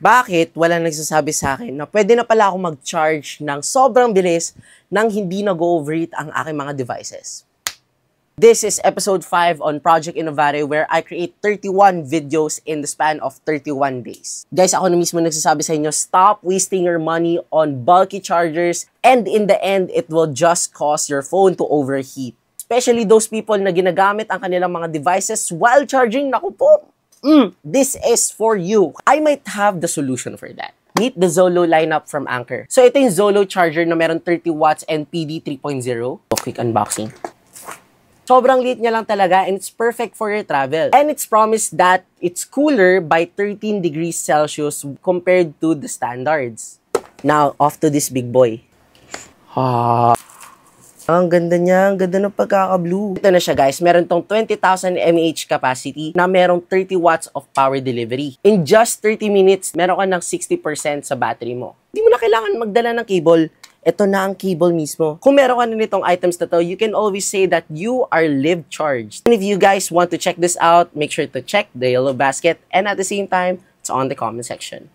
Bakit wala nagsasabi sa akin na pwede na pala ako mag-charge ng sobrang bilis nang hindi nag-overheat ang aking mga devices? This is episode 5 on Project Innovare where I create 31 videos in the span of 31 days. Guys, ako na mismo nagsasabi sa inyo, stop wasting your money on bulky chargers and in the end, it will just cause your phone to overheat. Especially those people na ginagamit ang kanilang mga devices while charging. Naku po! This is for you. I might have the solution for that. Meet the Zolo lineup from Anker. So ito yung Zolo charger na meron 30 watts and PD 3.0. Quick unboxing. Sobrang liit niya lang talaga and it's perfect for your travel. And it's promised that it's cooler by 13 degrees Celsius compared to the standards. Now, off to this big boy. Ang ganda niya, ang ganda ng pagkaka-blue. Ito na siya guys, meron tong 20,000 mAh capacity na merong 30 watts of power delivery. In just 30 minutes, meron ka ng 60% sa battery mo. Hindi mo na kailangan magdala ng cable. Ito na ang cable mismo. Kung meron ka na nitong items na to, you can always say that you are live charged. And if you guys want to check this out, make sure to check the yellow basket and at the same time, it's on the comment section.